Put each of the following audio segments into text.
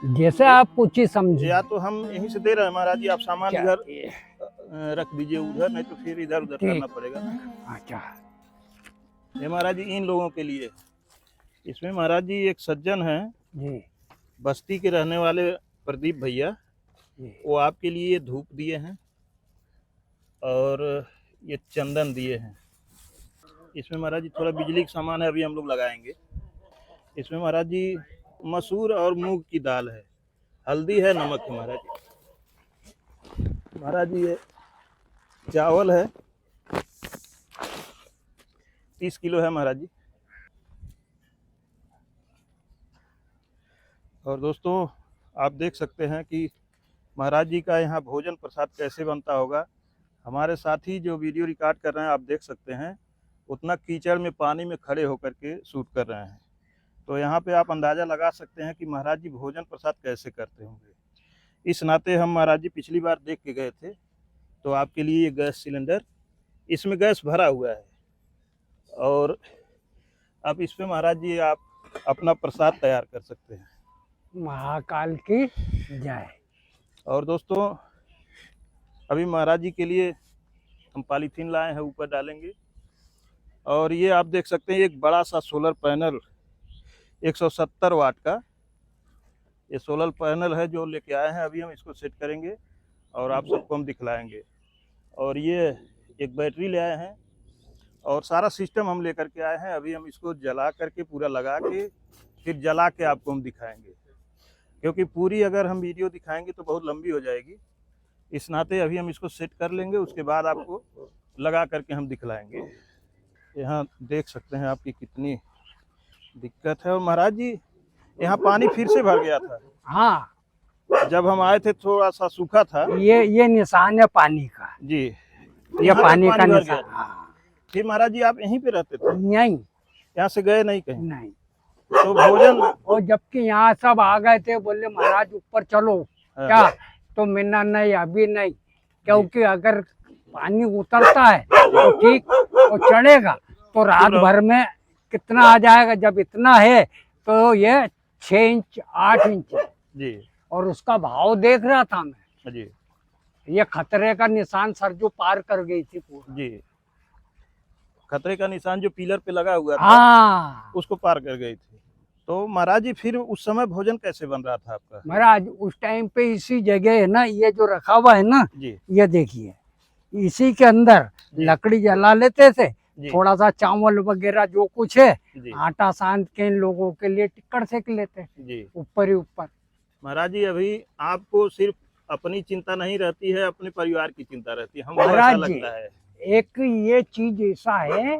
जैसे आप उचित समझे। या तो हम यहीं से दे रहे हैं महाराज जी, आप सामान क्या- इधर रख दीजिए उधर, नहीं तो फिर इधर उधर ठीक। करना पड़ेगा ना। अच्छा ये महाराज जी इन लोगों के लिए, इसमें महाराज जी एक सज्जन हैं जी बस्ती के रहने वाले प्रदीप भैया, जी वो आपके लिए धूप दिए हैं और ये चंदन दिए हैं। इसमें महाराज जी थोड़ा बिजली का सामान है, अभी हम लोग लगाएंगे। इसमें महाराज जी मसूर और मूंग की दाल है, हल्दी है, नमक है महाराज जी। महाराज जी ये चावल है 30 किलो है महाराज जी। और दोस्तों आप देख सकते हैं कि महाराज जी का यहाँ भोजन प्रसाद कैसे बनता होगा। हमारे साथी जो वीडियो रिकॉर्ड कर रहे हैं, आप देख सकते हैं उतना कीचड़ में पानी में खड़े होकर के शूट कर रहे हैं, तो यहाँ पे आप अंदाज़ा लगा सकते हैं कि महाराज जी भोजन प्रसाद कैसे करते होंगे। इस नाते हम महाराज जी पिछली बार देख के गए थे, तो आपके लिए ये गैस सिलेंडर, इसमें गैस भरा हुआ है और अब इस पे महाराज जी आप अपना प्रसाद तैयार कर सकते हैं। महाकाल की जय। और दोस्तों अभी महाराज जी के लिए हम पॉलीथीन लाए हैं, ऊपर डालेंगे। और ये आप देख सकते हैं एक बड़ा सा सोलर पैनल 170 वाट का, ये सोलर पैनल है जो लेके आए हैं। अभी हम इसको सेट करेंगे और आप सबको हम दिखलाएंगे। और ये एक बैटरी ले आए हैं और सारा सिस्टम हम लेकर के आए हैं। अभी हम इसको जला करके पूरा लगा के फिर जला के आपको हम दिखाएंगे, क्योंकि पूरी अगर हम वीडियो दिखाएंगे तो बहुत लंबी हो जाएगी। इस नाते अभी हम इसको सेट कर लेंगे, उसके बाद आपको लगा करके हम दिखलाएंगे। यहाँ देख सकते हैं आपकी कितनी दिक्कत है। और महाराज जी यहाँ पानी फिर से भर गया था, हाँ जब हम आए थे थोड़ा सा सूखा था। ये निशान है पानी का। जी ये यहाँ तक पानी का भर निशान। गया था। हाँ। फिर महाराज जी आप यहीं पे रहते थे, नहीं यहाँ से गए नहीं कहीं? नहीं। तो भोजन, और जबकि यहाँ सब आ गए थे, बोले महाराज ऊपर चलो। हाँ। क्या? तो मैंने नहीं, अभी नहीं, क्योंकि अगर पानी उतरता है तो ठीक, और चढ़ेगा तो रात भर में कितना आ जाएगा। जब इतना है तो ये 6 इंच 8 इंच है। जी और उसका भाव देख रहा था मैं, जी ये खतरे का निशान सरजू पार कर गई थी पूरा। जी, खतरे का निशान जो पिलर पे लगा हुआ था हाँ उसको पार कर गई थी। तो महाराज जी फिर उस समय भोजन कैसे बन रहा था आपका? महाराज उस टाइम पे इसी जगह है ना, ये जो रखा हुआ है ना, जी ये देखिए, इसी के अंदर लकड़ी जला लेते थे, जी थोड़ा सा चावल वगैरह जो कुछ है, जी आटा सान के इन लोगों के लिए टिक्कर सेक लेते जी। ऊपर ही ऊपर। महाराज जी अभी आपको सिर्फ अपनी चिंता नहीं रहती है, अपने परिवार की चिंता रहती है, हमको ऐसा महाराज जी लगता है। एक ये चीज ऐसा है,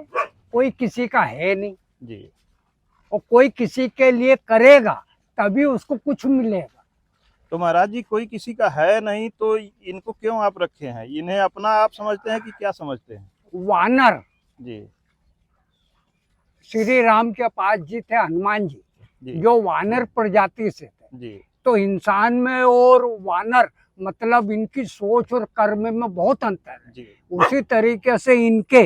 कोई किसी का है नहीं, जी और कोई किसी के लिए करेगा तभी उसको कुछ मिलेगा। तो महाराज जी कोई किसी का है नहीं तो इनको क्यों आप रखे हैं? इन्हें अपना आप समझते हैं कि क्या समझते हैं? वानर जी श्री राम के पास जी थे, हनुमान जी, जी जो वानर प्रजाति से थे। जी तो इंसान में और वानर मतलब इनकी सोच और कर्म में बहुत अंतर है। जी उसी तरीके से इनके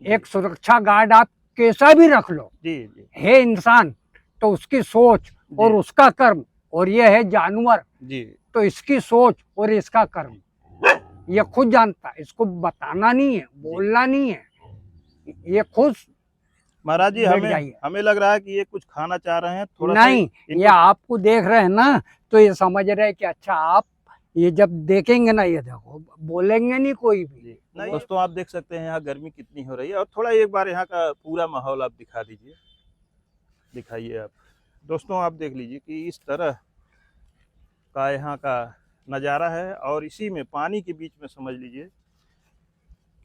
एक सुरक्षा गार्ड आप कैसा भी रख लो, जी जी है इंसान तो उसकी सोच और उसका कर्म, और ये है जानवर जी तो इसकी सोच और इसका कर्म ये खुद जानता है। इसको बताना नहीं है, बोलना नहीं है, ये खुद। महाराज जी बैठ जाइए। हमें लग रहा है कि ये कुछ खाना चाह रहे हैं थोड़ा नहीं, सा ये आपको देख रहे हैं ना, तो ये समझ रहे हैं कि अच्छा आप ये जब देखेंगे ना, ये देखो, बोलेंगे नहीं कोई भी। नहीं। दोस्तों आप देख सकते हैं यहाँ गर्मी कितनी हो रही है, और थोड़ा एक बार यहाँ का पूरा माहौल आप दिखा दीजिए, दिखाइए आप। दोस्तों आप देख लीजिए कि इस तरह का यहाँ का नज़ारा है, और इसी में पानी के बीच में समझ लीजिए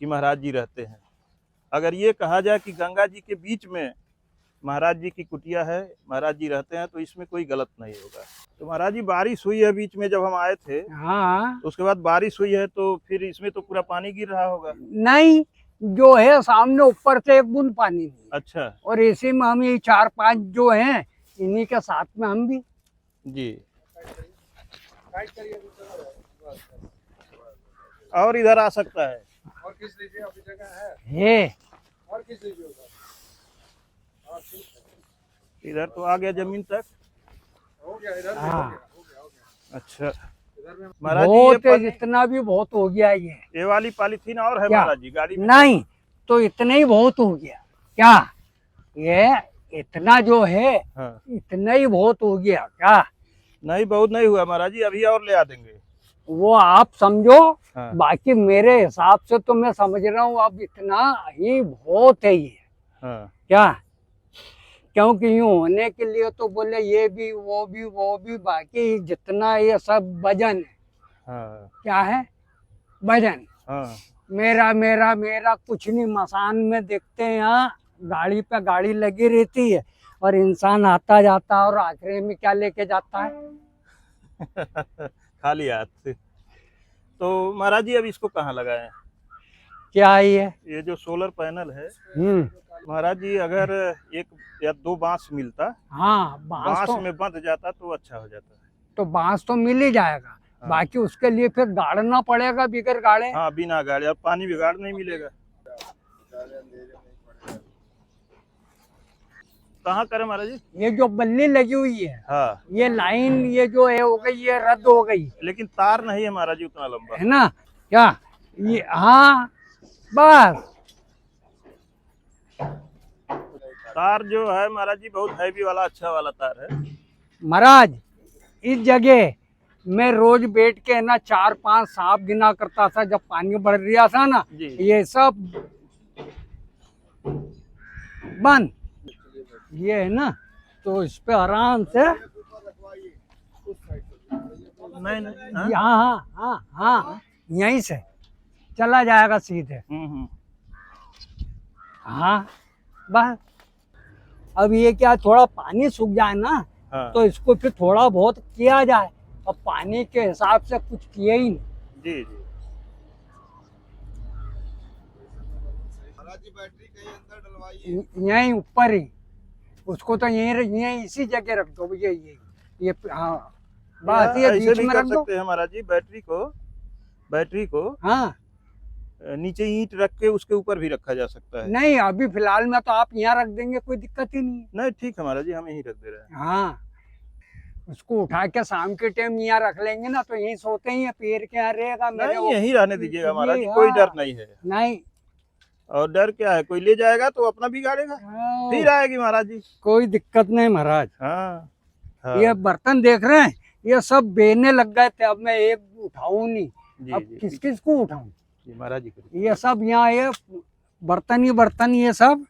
कि महाराज जी रहते हैं। अगर ये कहा जाए कि गंगा जी के बीच में महाराज जी की कुटिया है, महाराज जी रहते हैं, तो इसमें कोई गलत नहीं होगा। तो महाराज जी बारिश हुई है बीच में जब हम आए थे, हाँ तो उसके बाद बारिश हुई है, तो फिर इसमें तो पूरा पानी गिर रहा होगा? नहीं, जो है सामने ऊपर से एक बूंद पानी नहीं। अच्छा और इसी में हम ये 4-5 जो हैं, इन्हीं के साथ में हम भी। जी। और इधर आ सकता है, और किस लीजिए, अभी जगह है, और किस लीजिए उधर। इधर तो आ गया जमीन तक। हो गया इधर भी हाँ। हो गया अच्छा इधर में महाराज जी बहुत है, ये जितना भी बहुत हो गया ये वाली पॉलीथीन और है क्या? महाराज जी गाड़ी में? नहीं तो इतना ही बहुत हो गया क्या? ये इतना जो है हाँ इतना ही बहुत हो गया क्या? नहीं बहुत नहीं हुआ महाराज जी, अभी और ले आ देंगे। वो आप समझो, हाँ बाकी मेरे हिसाब से तो मैं समझ रहा हूँ अब इतना ही बहुत है ये हाँ क्या? क्योंकि यूं होने के लिए तो बोले ये भी वो भी वो भी, बाकी जितना ये सब वजन है, हाँ क्या है वजन, हाँ मेरा मेरा मेरा कुछ नहीं। मसान में देखते हैं यहाँ गाड़ी पे गाड़ी लगी रहती है और इंसान आता जाता है और आखिरी में क्या लेके जाता है? खाली हाथ से। तो महाराज जी अब इसको कहाँ लगाएं? क्या है ये जो सोलर पैनल है हम्म। महाराज जी, अगर एक या दो बांस मिलता, हाँ बांस बांस तो, में बंध जाता तो अच्छा हो जाता है। तो बांस तो मिल ही जाएगा, हाँ। बाकी उसके लिए फिर गाड़ना पड़ेगा बिगर गाड़े। हाँ बिना गाड़ी, अब पानी बिगाड़ नहीं मिलेगा। कहाँ करें महाराज जी? ये जो बल्ली लगी हुई है, हाँ ये लाइन ये जो है हो गई, ये रद्द हो गई लेकिन तार नहीं है महाराज जी उतना लंबा। है ना क्या? ये हाँ बस तार जो है महाराज जी बहुत हैवी वाला अच्छा वाला तार है। महाराज इस जगह मैं रोज बैठ के ना 4-5 सांप गिना करता था जब पानी बढ़ रहा था ना, जी। ये सब बंद ये है ना, तो इस पे आराम से नहीं नहीं हाँ? हाँ हाँ हाँ हाँ यहीं से चला जाएगा सीधे। हम्म। हाँ बस अब ये क्या, थोड़ा पानी सूख जाए ना हाँ तो इसको फिर थोड़ा बहुत किया जाए, अब पानी के हिसाब से कुछ किए ही नहीं। जी जी। महाराज जी बैटरी कहीं अंदर डलवाइए। यहीं ऊपर ही, उसको तो यहीं इसी जगह रख दो भैया, ये हाँ बस ये ऐसे बीच भी में कर रख दो। सकते हैं महाराज जी, बैटरी को हाँ नीचे ईंट रख के उसके ऊपर भी रखा जा सकता है। नहीं अभी फिलहाल में तो आप यहाँ रख देंगे, कोई दिक्कत ही नहीं है। नहीं ठीक है महाराज जी, हम यहीं रख दे रहे हैं। हाँ उसको उठा के शाम के टाइम यहाँ रख लेंगे ना, तो यहीं सोते ही है, पेड़ के यहाँ रहेगा मेरे नहीं यहीं रहने दीजिएगा महाराज जी, ये, कोई हाँ। डर नहीं है। नहीं और डर क्या है, कोई ले जाएगा तो अपना बिगाड़ेगा, फिर आएगी महाराज जी। कोई दिक्कत नहीं महाराज। हाँ हाँ ये बर्तन देख रहे हैं, ये सब बेने लग गए थे, अब मैं एक उठाऊं नहीं, जी अब जी किस किस को उठाऊं? जी महाराज जी करिए। ये सब यहाँ ये बर्तन ही बर्तन, ये सब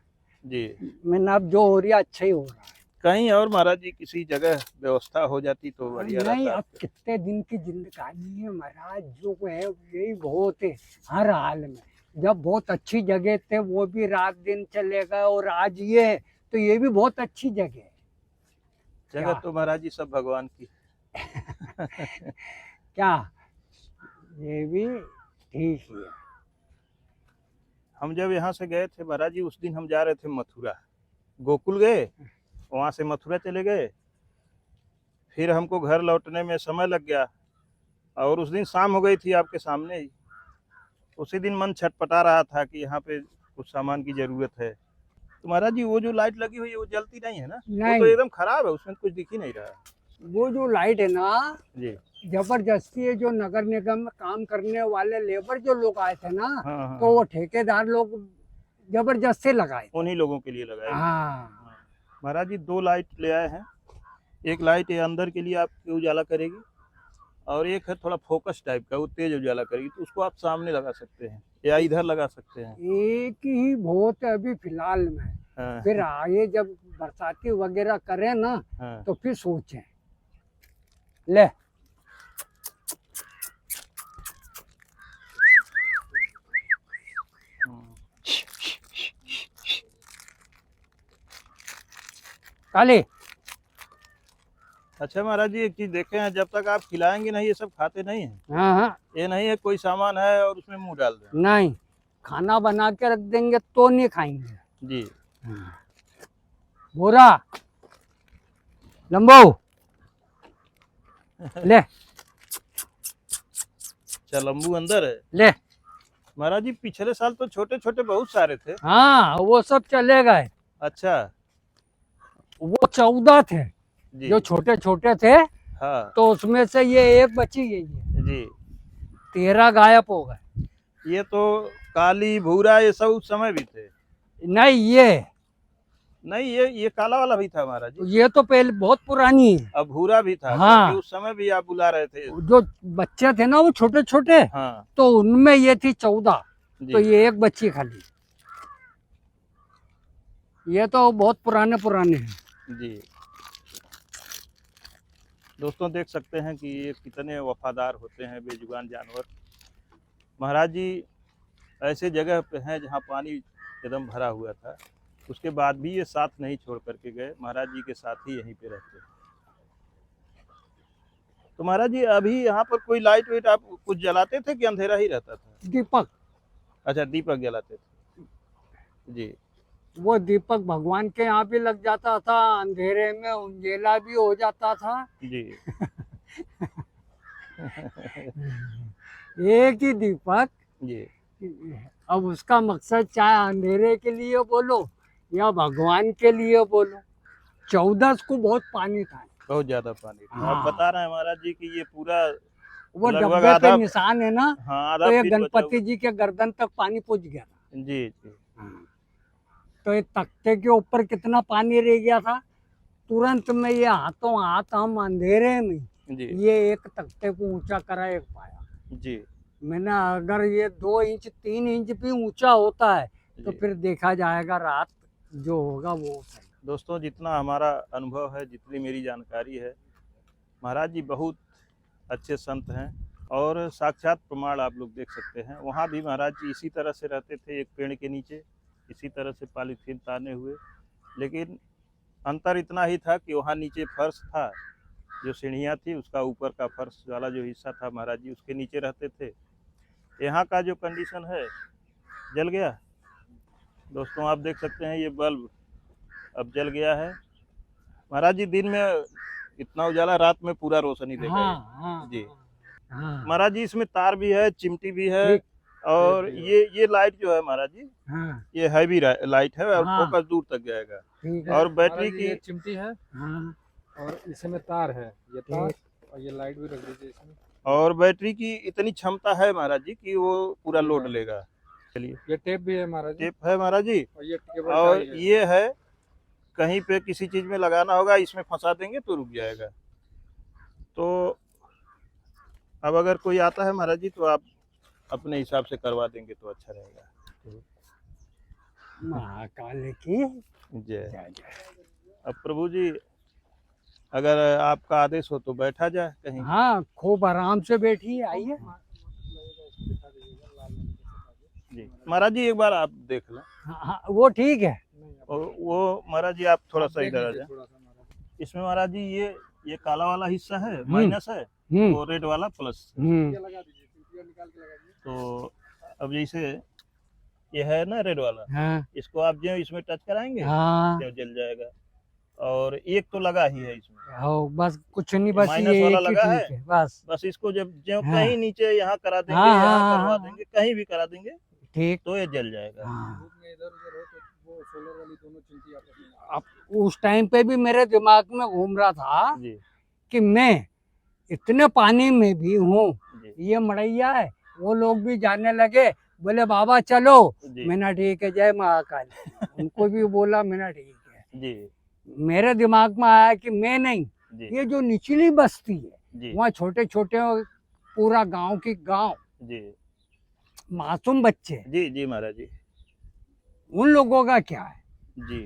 जी मैंने अब जो हो रहा अच्छा ही हो रहा कहीं और महाराज जी किसी जगह व्यवस्था हो जाती तो बढ़िया है। नहीं रहता। अब कितने दिन की जिंदगानी है महाराज, जो है यही बहुत है हर हाल में। जब बहुत अच्छी जगह थे वो भी रात दिन चलेगा, और आज ये है तो ये भी बहुत अच्छी जगह है। जगह क्या? तो महाराज जी सब भगवान की। क्या ये भी ठीक है। हम जब यहाँ से गए थे महाराज जी, उस दिन हम जा रहे थे मथुरा, गोकुल गए, वहाँ से मथुरा चले गए, फिर हमको घर लौटने में समय लग गया और उस दिन शाम हो गई थी आपके सामने ही। उसी दिन मन छटपटा रहा था कि यहाँ पे कुछ सामान की जरूरत है। तो महाराज जी वो जो लाइट लगी हुई है वो जलती नहीं है ना? वो नहीं। तो एकदम खराब है, उसमें कुछ दिख ही नहीं रहा। वो जो लाइट है ना जी जबरदस्ती है, जो नगर निगम में काम करने वाले लेबर जो लोग आए थे ना, हाँ हाँ तो वो ठेकेदार लोग जबरदस्ती लगाए। उन्हीं लोगों के लिए लगाए। हाँ महाराज जी 2 लाइट ले आए हैं। एक लाइट ये अंदर के लिए आपकी उजाला करेगी और एक है थोड़ा फोकस टाइप का, वो तेज उजाला करेगी, तो उसको आप सामने लगा सकते हैं या इधर लगा सकते हैं। एक ही बहुत है अभी फिलहाल में, हाँ, फिर आगे जब बरसाती वगैरह करें ना हाँ। तो फिर सोचें। ले काली। अच्छा महाराज जी एक चीज देखे हैं, जब तक आप खिलाएंगे नहीं ये सब खाते नहीं हैं। हाँ हाँ ये नहीं है कोई सामान है और उसमें मुंह डाल दें। नहीं, खाना बना के रख देंगे तो नहीं खाएंगे। जी बोरा लंबो ले चलम्बू अंदर है। ले। महाराज जी पिछले साल तो छोटे छोटे बहुत सारे थे। हाँ वो सब चले गए, अच्छा वो 14 थे। जी जो छोटे छोटे थे, हाँ तो उसमें से ये एक बची गई है, जी। 13 गायब हो गए। ये तो काली भूरा ये सब उस समय भी थे। नहीं, ये नहीं ये काला वाला भी था महाराज जी। ये तो पहले बहुत पुरानी है। अब भूरा भी था, हाँ। क्योंकि उस समय भी आप बुला रहे थे। जो बच्चे थे ना वो छोटे छोटे, हाँ तो उनमें ये थी 14, जी तो ये एक बच्ची खाली। ये तो बहुत पुराने पुराने हैं। जी। दोस्तों देख सकते हैं कि ये कितने वफादार होते हैं बेजुबान जानवर। महाराज जी ऐसे जगह पे हैं जहाँ पानी एकदम भरा हुआ था, उसके बाद भी ये साथ नहीं छोड़ करके गए, महाराज जी के साथ ही यहीं पे रहते हैं। तो महाराज जी अभी यहाँ पर कोई लाइट वाइट आप कुछ जलाते थे कि अंधेरा ही रहता था? दीपक, अच्छा दीपक जलाते थे जी। वो दीपक भगवान के यहाँ भी लग जाता था, अंधेरे में उंजेला भी हो जाता था। जी एक ही दीपक, जी अब उसका मकसद चाहे अंधेरे के लिए बोलो या भगवान के लिए बोलो, 14 को बहुत पानी था। बहुत ज्यादा पानी था। हाँ। आप बता रहे हैं महाराज जी कि ये पूरा वो लगभग डब्बे पे आधा- निशान है ना, हाँ आधा तो ये फीट बचा गणपति जी के गर्दन तक पानी पहुंच गया था। हुआ। जी जी तो ये तख्ते के ऊपर कितना पानी रह गया था, तुरंत में ये हाथों हाथ हम अंधेरे में जी ये एक तख्ते को ऊंचा करा एक पाया। जी मैंने अगर ये 2 इंच 3 इंच भी ऊंचा होता है तो जी। फिर देखा जाएगा रात जो होगा वो सही। दोस्तों जितना हमारा अनुभव है, जितनी मेरी जानकारी है, महाराज जी बहुत अच्छे संत हैं और साक्षात प्रमाण आप लोग देख सकते हैं। वहाँ भी महाराज जी इसी तरह से रहते थे, एक पेड़ के नीचे इसी तरह से पॉलीथीन ताने हुए, लेकिन अंतर इतना ही था कि वहाँ नीचे फर्श था, जो सीढ़ियाँ थी उसका ऊपर का फर्श वाला जो हिस्सा था महाराज जी उसके नीचे रहते थे। यहाँ का जो कंडीशन है, जल गया दोस्तों, आप देख सकते हैं ये बल्ब अब जल गया है। महाराज जी दिन में इतना उजाला, रात में पूरा रोशनी देगा ये। हाँ हाँ जी हाँ महाराज जी इसमें तार भी है, चिमटी भी है, ठीक। और ये लाइट जो है महाराज जी हाँ ये हैवी लाइट है और हाँ। फोकस दूर तक जाएगा। ठीक है। और बैटरी महाराज जी, ये की चिमटी है हाँ और इसमें तार है, ये तार और ये लाइट भी रख दीजिए इसमें। और बैटरी की इतनी क्षमता है महाराज जी कि वो पूरा लोड लेगा। चलिए ये टेप भी है महाराज जी, टेप है महाराज जी, और ये केबल और टाई है। ये है कहीं पे किसी चीज में लगाना होगा, इसमें फंसा देंगे तो रुक जाएगा। तो अब अगर कोई आता है महाराज जी तो आप अपने हिसाब से करवा देंगे तो अच्छा रहेगा। महाकाल की जय। जय जय। अब प्रभु जी अगर आपका आदेश हो तो बैठा जाए कहीं। हाँ खूब आराम से बैठिए, आइए। जी महाराज जी एक बार आप देख लें। हाँ हाँ, वो ठीक है। वो महाराज जी आप थोड़ा सा इधर आ जाए। थोड़ा सा महाराज। इसमें महाराज जी ये काला वाला हिस्सा है माइनस है, हम्म और रेड वाला प्लस। हम्म ये लगा दीजिए, चिमटियाँ निकाल के लगा दीजिए। तो अब जैसे ये है ना रेड वाला, हाँ इसको आप जो इसमें टच कराएंगे हाँ तो जल जाएगा। और एक तो लगा ही है इसमें, हो, बस कुछ नहीं, बस माइनस ये वाला एक ही लगा ठीक है बस। बस इसको जब जो हाँ। कहीं नीचे यहाँ करा देंगे, हाँ, यहाँ हाँ, करवा हाँ, देंगे, कहीं भी करा देंगे ठीक। तो ये जल जाएगा। हाँ धूप में इधर उधर हो तो वो सोलर वाली दोनों चिमटी आपस में। अब उस टाइम पे भी मेरे दिमाग में घूम रहा था जी कि मैं इतने पानी में भी हूँ, जी ये मड़ैया है, वो लोग भी जाने लगे, बोले बाबा चलो। जी मैंने ठीक है, जय महाकाल। उनको भी बोला, मैंने ठीक है। जी मेरे दिमाग में आया कि मैं नहीं, जी ये जो निचली बस्ती है जी वहाँ छोटे छोटे पूरा गांव की गांव जी मासूम बच्चे, जी जी महाराज जी उन लोगों का क्या है। जी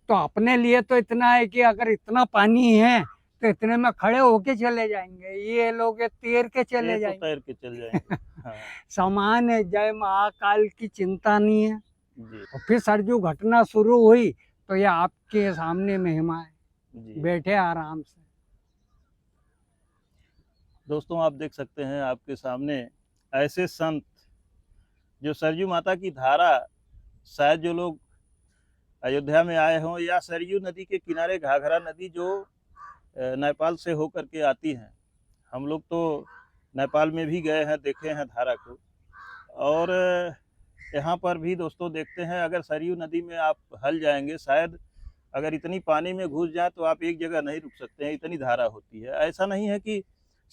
तो अपने लिए तो इतना है कि अगर इतना पानी है तो इतने में खड़े होके चले जाएंगे, ये लोग ये तैर के चले ये तो जाएंगे। तैर के चल जाएंगे। हाँ समान है, जय महाकाल की चिंता नहीं है। जी और फिर सरजू घटना शुरू हुई तो ये आपके सामने महिमा है, जी बैठे आराम से। दोस्तों आप देख सकते हैं आपके सामने ऐसे संत जो सरयू माता की धारा, शायद जो लोग अयोध्या में आए हों या सरयू नदी के किनारे घाघरा नदी जो नेपाल से होकर के आती हैं, हम लोग तो नेपाल में भी गए हैं, देखे हैं धारा को। और यहाँ पर भी दोस्तों देखते हैं, अगर सरयू नदी में आप हल जाएंगे, शायद अगर इतनी पानी में घुस जाए तो आप एक जगह नहीं रुक सकते हैं, इतनी धारा होती है। ऐसा नहीं है कि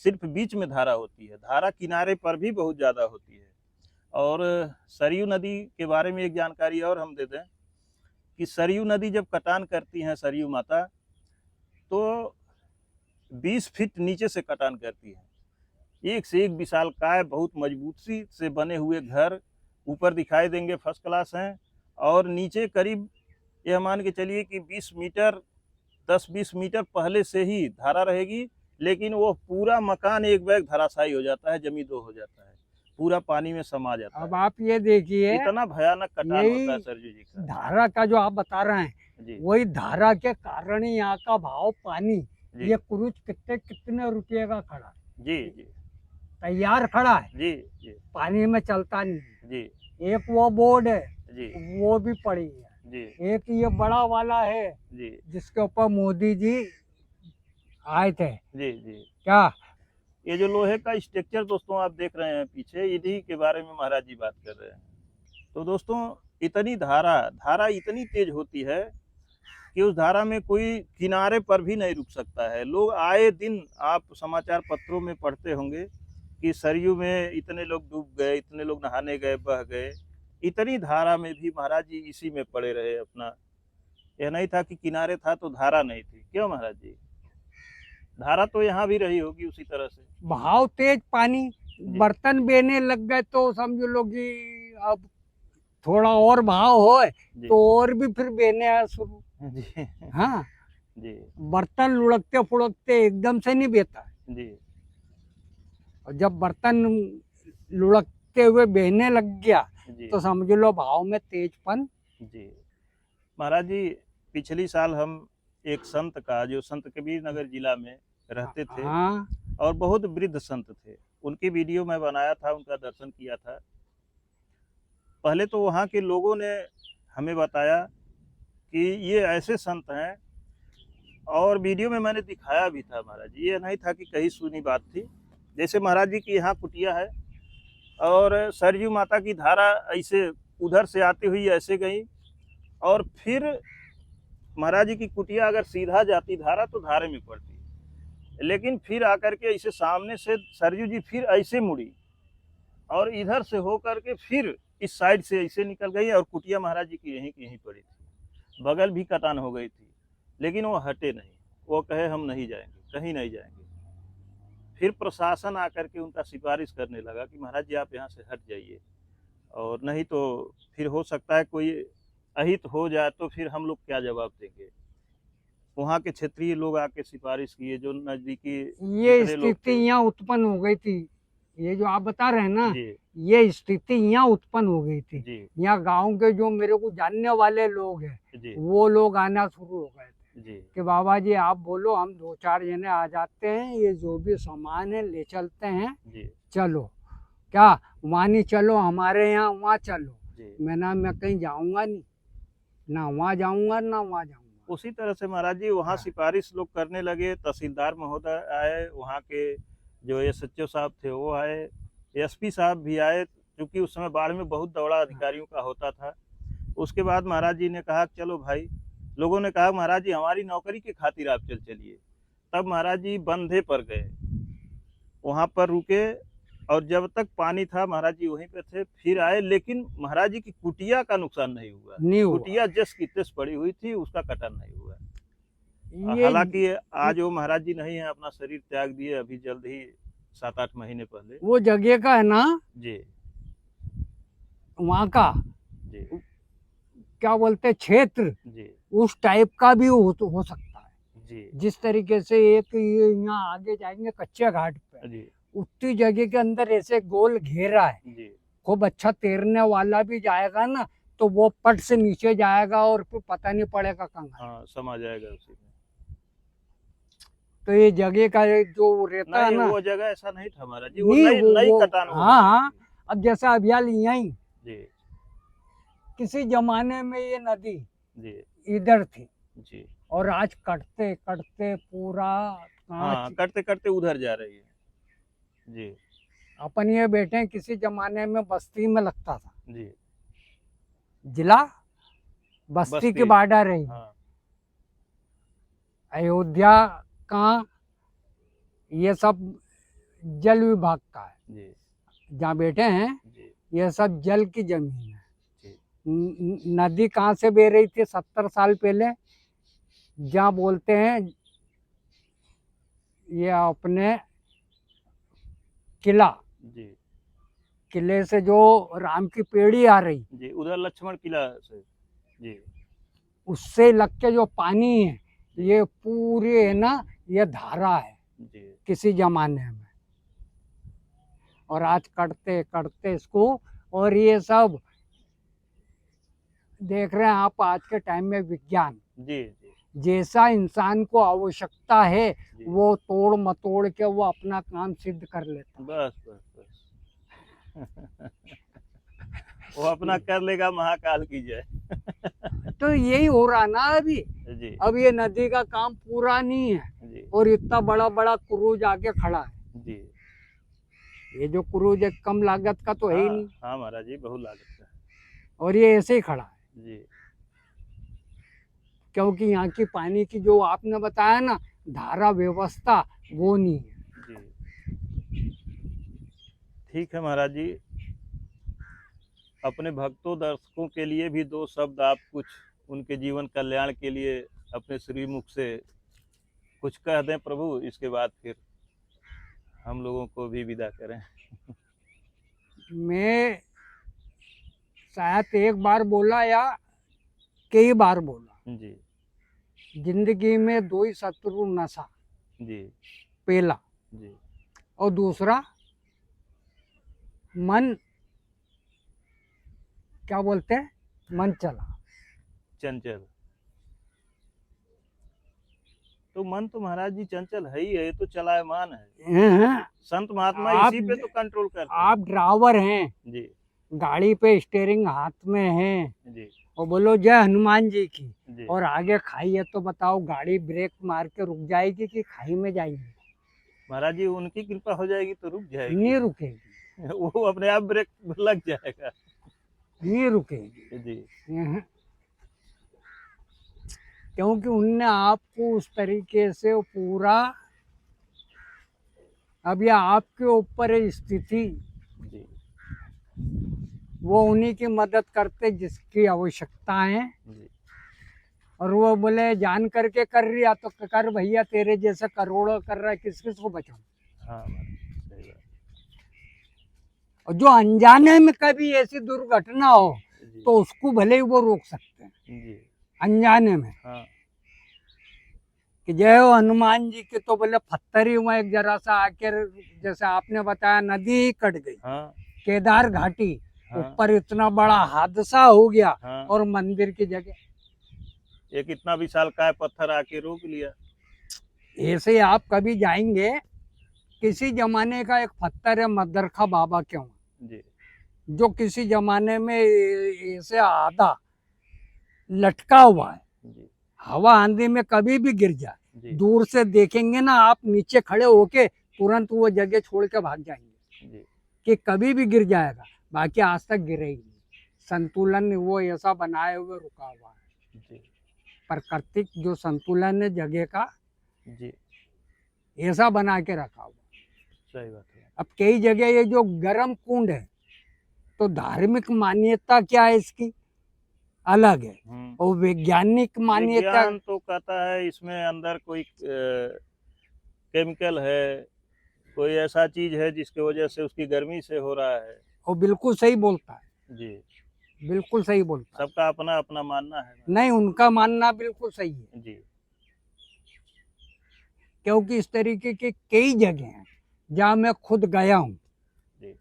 सिर्फ बीच में धारा होती है, धारा किनारे पर भी बहुत ज़्यादा होती है। और सरयू नदी के बारे में एक जानकारी और हम दे दें कि सरयू नदी जब कटान करती हैं सरयू माता, तो 20 फीट नीचे से कटान करती है। एक से एक विशालकाय बहुत मजबूती से बने हुए घर ऊपर दिखाई देंगे, फर्स्ट क्लास हैं, और नीचे करीब यह मान के चलिए कि 20 मीटर 10-20 मीटर पहले से ही धारा रहेगी, लेकिन वो पूरा मकान एक बैग धराशायी हो जाता है, जमी दो हो जाता है, पूरा पानी में समा जाता अब है। आप ये देखिए, इतना भयानक कटान यही होता है सरजू जी का। धारा का जो आप बता रहे हैं, जी वही धारा के कारण ही यहाँ का भाव पानी, जी ये क्रूज कितने रुपये का खड़ा है, जी जी तैयार खड़ा है, जी जी पानी में चलता नहीं है। जी एक वो बोर्ड है, जी वो भी पड़ी है। जी एक ये बड़ा वाला है जी जिसके ऊपर मोदी जी आए थे। जी जी क्या ये जो लोहे का स्ट्रक्चर दोस्तों आप देख रहे हैं पीछे, इन्हीं के बारे में महाराज जी बात कर रहे हैं। तो दोस्तों इतनी धारा इतनी तेज होती है कि उस धारा में कोई किनारे पर भी नहीं रुक सकता है। लोग आए दिन आप समाचार पत्रों में पढ़ते होंगे कि सरयू में इतने लोग डूब गए, इतने लोग नहाने गए, बह गए। इतनी धारा में भी महाराज जी इसी में पड़े रहे अपना। यह नहीं था कि किनारे था तो धारा नहीं थी। क्यों महाराज जी? धारा तो यहाँ भी रही होगी उसी तरह से। भाव तेज पानी, बर्तन बेने लग गए तो समझ लो कि अब थोड़ा और भाव हो जी तो और भी फिर बेने आया शुरू। जी हाँ, जी बर्तन लुढ़कते फुड़कते एकदम से नहीं बेता है। जी और जब बर्तन लुढ़कते हुए बहने लग गया जी तो समझ लो भाव में तेजपन। जी महाराज जी, पिछली साल हम एक संत का, जो संत कबीर नगर जिला में रहते थे हाँ, और बहुत वृद्ध संत थे, उनकी वीडियो मैं बनाया था, उनका दर्शन किया था। पहले तो वहाँ के लोगों ने हमें बताया कि ये ऐसे संत हैं, और वीडियो में मैंने दिखाया भी था महाराज जी। ये नहीं था कि कहीं सुनी बात थी। जैसे महाराज जी की यहाँ कुटिया है और सरयू माता की धारा ऐसे उधर से आती हुई ऐसे गई, और फिर महाराज जी की कुटिया अगर सीधा जाती धारा तो धारे में पड़ती, लेकिन फिर आकर के ऐसे सामने से सरयू जी फिर ऐसे मुड़ी और इधर से होकर के फिर इस साइड से ऐसे निकल गई, और कुटिया महाराज जी की यहीं पड़ी थी। बगल भी कटान हो गई थी, लेकिन वो हटे नहीं। वो कहे हम नहीं जाएंगे, कहीं नहीं जाएंगे। फिर प्रशासन आकर के उनका सिफारिश करने लगा कि महाराज जी आप यहाँ से हट जाइए, और नहीं तो फिर हो सकता है कोई अहित हो जाए तो फिर हम लोग क्या जवाब देंगे। वहाँ के क्षेत्रीय लोग आके सिफारिश किए, जो नजदीकी ये दूसरे लोग स्थिति थे। यहाँ उत्पन्न हो गई थी। ये जो आप बता रहे हैं ना, जी ये स्थिति यहाँ उत्पन्न हो गई थी। जी यहाँ गांव के जो मेरे को जानने वाले लोग हैं, जी वो लोग आना शुरू हो गए थे जी कि बाबा जी आप बोलो, हम 2-4 जने आ जाते हैं, ये जो भी सामान है ले चलते हैं, जी चलो। क्या वहाँ नहीं चलो, हमारे यहाँ वहाँ चलो। जी मैं कहीं जाऊँगा नहीं, ना वहाँ जाऊँगा ना वहाँ जाऊँगा। उसी तरह से महाराज जी वहाँ हाँ। सिफारिश लोग करने लगे। तहसीलदार महोदय आए, वहाँ के जो एसएचओ साहब थे वो आए, एसपी साहब भी आए, क्योंकि उस समय बाढ़ में बहुत दौड़ा अधिकारियों का होता था। उसके बाद महाराज जी ने कहा चलो भाई, लोगों ने कहा महाराज जी हमारी नौकरी के खातिर आप चलिए। तब महाराज जी बंधे पर गए, वहाँ पर रुके, और जब तक पानी था महाराज जी वहीं पे थे। फिर आए, लेकिन महाराज जी की कुटिया का नुकसान नहीं हुआ। नहीं हुआ। कुटिया जस की तस पड़ी हुई थी, उसका कटान नहीं हुआ। ये हालांकि आज वो महाराज जी नहीं है, अपना शरीर त्याग दिए अभी जल्द ही 7-8 महीने पहले। वो जगह का है ना, जी वहाँ का जी क्या बोलते हैं क्षेत्र, जी उस टाइप का भी हो सकता है। जी जिस तरीके से एक ये यहाँ आगे जाएंगे कच्चे घाट पे, जी उतनी जगह के अंदर ऐसे गोल घेरा है, जी खूब अच्छा तैरने वाला भी जाएगा ना तो वो पट से नीचे जाएगा और फिर पता नहीं पड़ेगा कहाँ। हाँ, समा जाएगा उसी में। तो ये जगह का जो रहता है नहीं, ना, वो जगह ऐसा नहीं था महाराज जी, वो नहीं, नई कटान हो हाँ गई हाँ। थी। अब जैसे अभियाल यहीं जी किसी जमाने में ये नदी जी इधर थी, जी और आज कटते कटते पूरा हाँ, करते करते उधर जा रही है। जी अपन ये बैठे किसी जमाने में बस्ती में लगता था, जी जिला बस्ती के बस्ती। बॉर्डर है। हाँ अयोध्या का ये सब जल विभाग का है, जी जहाँ बैठे हैं जी ये सब जल की जमीन है। जी नदी कहाँ से बह रही थी 70 साल पहले, जहाँ बोलते हैं ये अपने किला, जी किले से जो राम की पेड़ी आ रही जी, उधर लक्ष्मण किला से। जी उससे लग के जो पानी है ये पूरी है ना, ये धारा है जी किसी जमाने में, और आज कटते कटते इसको, और ये सब देख रहे हैं आप आज के टाइम में विज्ञान जी जी जैसा इंसान को आवश्यकता है जी, वो तोड़ मतोड़ के वो अपना काम सिद्ध कर लेता। बस बस बस वो अपना कर लेगा, महाकाल की जय। तो यही हो रहा ना अभी। जी अब ये नदी का काम पूरा नहीं है जी और इतना बड़ा बड़ा क्रूज आके खड़ा है। जी, ये जो क्रूज है कम लागत का तो है ही हाँ नहीं, हाँ महाराज जी, बहुत लागत का है। और ये ऐसे ही खड़ा है जी क्योंकि यहाँ की पानी की जो आपने बताया ना धारा व्यवस्था वो नहीं है। जी, ठीक है महाराज जी, अपने भक्तों दर्शकों के लिए भी दो शब्द आप कुछ उनके जीवन कल्याण के लिए अपने श्रीमुख से कुछ कह दें प्रभु, इसके बाद फिर हम लोगों को भी विदा करें। मैं शायद एक बार बोला या कई बार बोला, जी जिंदगी में दो ही शत्रु, नशा जी पहला, जी और दूसरा मन, क्या बोलते हैं, मन चला। चंचल, तो मन तो महाराज जी चंचल है ही है, ये तो चलायमान है। हैं? संत महात्मा आप इसी पे तो कंट्रोल करते हैं। आप ड्राइवर हैं, जी गाड़ी पे स्टीयरिंग हाथ में है, जी और बोलो जय हनुमान जी की, जी, और आगे खाई है, तो बताओ गाड़ी ब्रेक मार के रुक जाएगी कि खाई में जाएगी? महाराज जी उनकी कृपा हो जाएगी तो रुक जाएगी। नहीं रुकेगी, वो अपने आप ब्रेक लग जाएगा। नहीं रुकेगी। जी हैं? क्योंकि उनने आपको उस तरीके से वो पूरा, अब यह आपके ऊपर है स्थिति, जी वो उन्हीं की मदद करते जिसकी आवश्यकता है, जी, और वो बोले जान करके कर रिया तो कर भैया, तेरे जैसे करोड़ों कर रहा है, किस किस को बचाऊं? हाँ महाराज, सही बात। और जो अनजाने में कभी ऐसी दुर्घटना हो जी तो उसको भले ही वो रोक सकते हैं जी, अनजाने में, हाँ कि जय हो हनुमान जी के, तो बोले पत्थर ही हुआ एक जरा सा आकर, जैसे आपने बताया नदी ही कट गई, हाँ केदार घाटी हाँ ऊपर इतना बड़ा हादसा हो गया, हाँ, और मंदिर की जगह एक इतना विशाल काय पत्थर आके रोक लिया। ऐसे आप कभी जाएंगे, किसी जमाने का एक पत्थर है मदरखा बाबा के वहाँ, जी जो किसी जमाने में ऐसे आधा लटका हुआ है, जी हवा आंधी में कभी भी गिर जाए, जी दूर से देखेंगे ना आप, नीचे खड़े होके तुरंत वो जगह छोड़ के भाग जाएंगे जी कि कभी भी गिर जाएगा, बाकी आज तक गिरे ही नहीं। संतुलन वो ऐसा बनाए हुए रुका हुआ है, जी प्राकृतिक जो संतुलन है जगह का जी, ऐसा बना के रखा हुआ। सही बात है। अब कई जगह ये जो गर्म कुंड है, तो धार्मिक मान्यता क्या है इसकी अलग है, और वैज्ञानिक मान्यता, विज्ञान तो कहता है इसमें अंदर कोई केमिकल है, कोई ऐसा चीज है जिसकी वजह से उसकी गर्मी से हो रहा है। वो बिल्कुल सही बोलता है, जी, बिल्कुल सही बोलता है। सबका अपना अपना मानना है। नहीं, उनका मानना बिल्कुल सही है, जी क्योंकि इस तरीके के कई जगह हैं जहाँ मैं खुद गया हूँ। जी,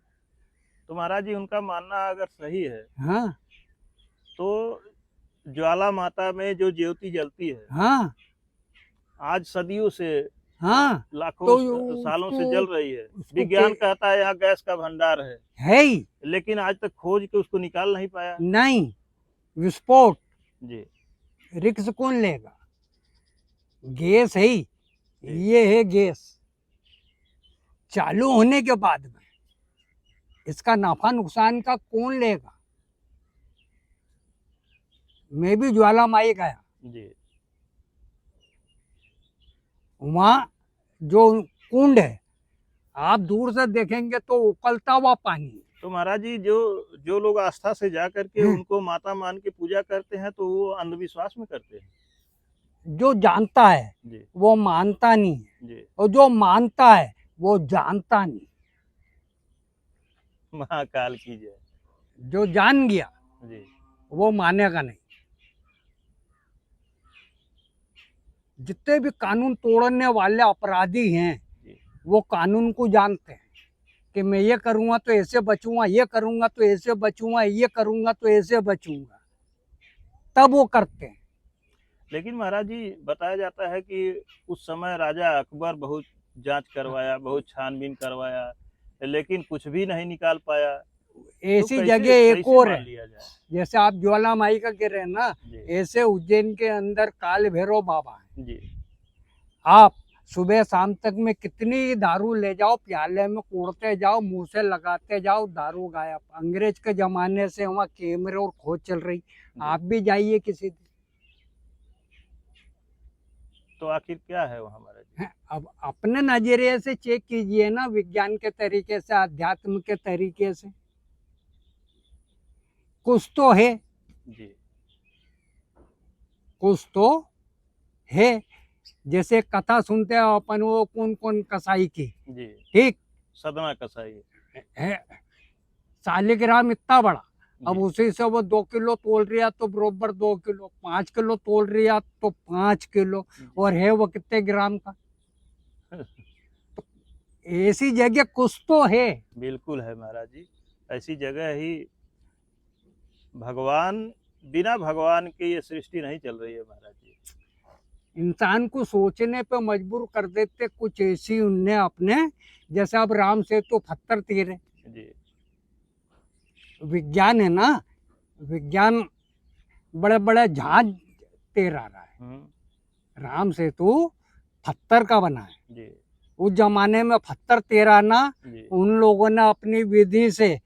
तो महाराज जी उनका मानना अगर सही है, हाँ तो ज्वाला माता में जो ज्योति जलती है, हाँ आज सदियों से, हाँ, लाखों तो सालों से उसको- जल रही है। उसको विज्ञान कहता है यहाँ गैस का भंडार है ही लेकिन आज तक खोज के उसको निकाल नहीं पाया। नहीं, विस्फोट जी रिक्स कौन लेगा? गैस है ही, ये है गैस, चालू होने के बाद में इसका नफा नुकसान का कौन लेगा? मैं भी ज्वालामाई गया, जी वहाँ जो कुंड है, आप दूर से देखेंगे तो उकलता हुआ पानी है। तो महाराज जी, जो जो लोग आस्था से जा करके उनको माता मान के पूजा करते हैं, तो वो अंधविश्वास में करते हैं। जो जानता है जी वो मानता नहीं है, जी। और जो मानता है वो जानता नहीं। महाकाल की जय। जो जान गया जी वो मानेगा नहीं। जितने भी कानून तोड़ने वाले अपराधी हैं जी वो कानून को जानते हैं कि मैं ये करूंगा तो ऐसे बचूंगा, ये करूंगा तो ऐसे बचूंगा, ये करूंगा तो ऐसे बचूंगा, तब वो करते हैं। लेकिन महाराज जी, बताया जाता है कि उस समय राजा अकबर बहुत जांच करवाया, बहुत छानबीन करवाया, लेकिन कुछ भी नहीं निकाल पाया। तो ऐसी कैसे जगह एक कैसे और मान है, लिया जाए? जैसे आप ज्वालामाई का कह रहे हैं ना, जी ऐसे उज्जैन के अंदर काल भैरव बाबा है। जी आप सुबह शाम तक में कितनी दारू ले जाओ, प्याले में कोड़ते जाओ, मुंह से लगाते जाओ, दारू गायब। अंग्रेज के जमाने से वहाँ कैमरे और खोज चल रही। आप भी जाइए किसी दिन। तो आखिर क्या है वहाँ महाराज जी? हैं, अब अपने नजरिए से चेक कीजिए ना, विज्ञान के तरीके से, अध्यात्म के तरीके से, कुछ तो है, जी कुछ तो है। जैसे कथा सुनते हो अपन, वो कौन कौन कसाई की, जी। ठीक सदमा कसाई। है, शालिग्राम इतना बड़ा, अब जी उसी से वो 2 किलो तोल रिया तो बरोबर 2 किलो, 5 किलो तोल रिया तो 5 किलो, और है वो कितने ग्राम का। तो ऐसी जगह कुछ तो है। बिल्कुल है महाराज जी, ऐसी जगह ही भगवान, बिना भगवान के ये सृष्टि नहीं चल रही है महाराज जी। इंसान को सोचने पे मजबूर कर देते कुछ ऐसी उनने अपने, जैसे अब राम से तो पत्थर तीरे। जी विज्ञान है ना, विज्ञान बड़े बड़े जहाज तैरा रहा है। राम सेतु पत्थर का बना है। जी उस जमाने में पत्थर तैराना, जी। उन लोगों ने अपनी विधि से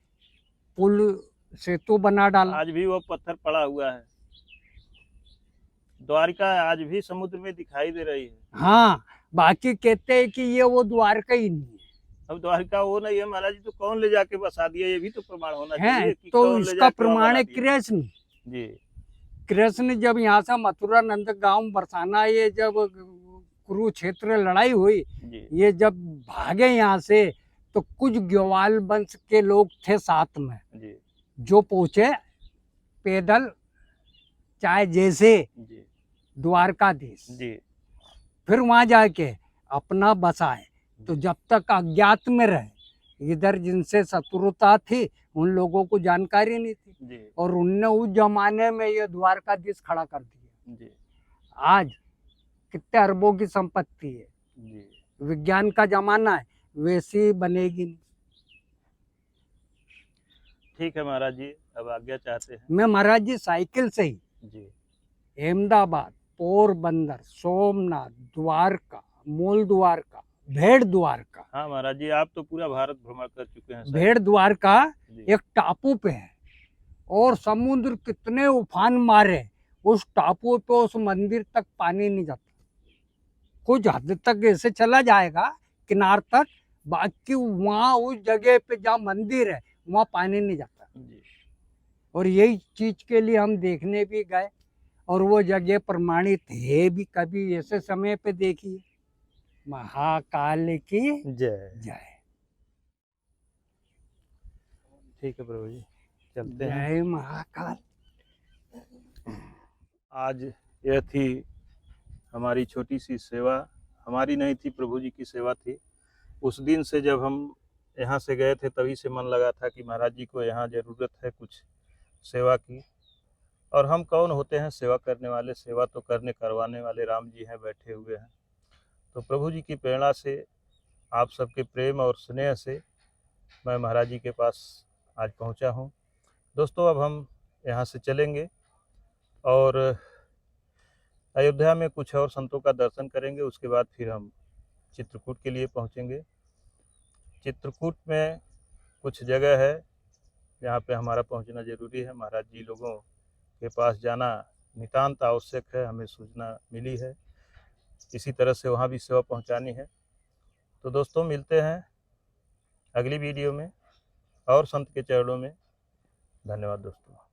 पुल सेतु बना डाला। आज भी वो पत्थर पड़ा हुआ है। द्वारिका आज भी समुद्र में दिखाई दे रही है। हाँ, बाकी कहते हैं कि ये वो द्वारका ही नहीं है। अब द्वारिका वो नहीं है महाराज जी, तो कौन ले जाके बसा दिया, ये भी तो प्रमाण होना है चाहिए कि तो कौन ले इसका जाके वहाँ प्रमाण बना है दिया। कृष्ण। जी कृष्ण जब यहाँ से मथुरा नंदगांव बरसाना, ये जब कुरुक्षेत्र लड़ाई हुई, जी ये जब भागे यहाँ से, तो कुछ ग्वाल वंश के लोग थे साथ में, जी जो पहुंचे पैदल, चाहे जैसे जी द्वारकाधीश। जी फिर वहां जाके अपना बसाए। तो जब तक अज्ञात में रहे, इधर जिनसे शत्रुता थी उन लोगों को जानकारी नहीं थी, जी और उनने उस जमाने में ये द्वारकाधीश खड़ा कर दिया। जी आज कितने अरबों की संपत्ति है, जी। विज्ञान का जमाना है, वैसी बनेगी नहीं। ठीक है महाराज जी, अब आज्ञा चाहते हैं। मैं महाराज जी साइकिल से ही जी अहमदाबाद, पोरबंदर, सोमनाथ, द्वारका, मूल द्वारका, भेड़ द्वारका। हाँ महाराज जी, आप तो पूरा भारत भ्रमण कर चुके हैं। भेड़ द्वारका जी एक टापू पे है, और समुद्र कितने उफान मारे, उस टापू पे उस मंदिर तक पानी नहीं जाता। कुछ हद तक ऐसे चला जाएगा किनार तक, बाकी वहाँ उस जगह पे जहाँ मंदिर है वहाँ पानी नहीं जाता। जी और यही चीज के लिए हम देखने भी गए, और वो जगह प्रमाणित है भी। कभी ऐसे समय पे देखिए। महाकाल की जय। जय। ठीक है प्रभु जी, चलते हैं। जय महाकाल। आज यह थी हमारी छोटी सी सेवा, हमारी नहीं थी, प्रभु जी की सेवा थी। उस दिन से जब हम यहाँ से गए थे, तभी से मन लगा था कि महाराज जी को यहाँ ज़रूरत है कुछ सेवा की। और हम कौन होते हैं सेवा करने वाले, सेवा तो करवाने वाले राम जी हैं, बैठे हुए हैं। तो प्रभु जी की प्रेरणा से, आप सबके प्रेम और स्नेह से मैं महाराज जी के पास आज पहुँचा हूँ। दोस्तों, अब हम यहाँ से चलेंगे और अयोध्या में कुछ और संतों का दर्शन करेंगे। उसके बाद फिर हम चित्रकूट के लिए पहुँचेंगे। चित्रकूट में कुछ जगह है जहाँ पे हमारा पहुँचना ज़रूरी है। महाराज जी लोगों के पास जाना नितांत आवश्यक है, हमें सूचना मिली है। इसी तरह से वहाँ भी सेवा पहुँचानी है। तो दोस्तों मिलते हैं अगली वीडियो में और संत के चरणों में। धन्यवाद दोस्तों।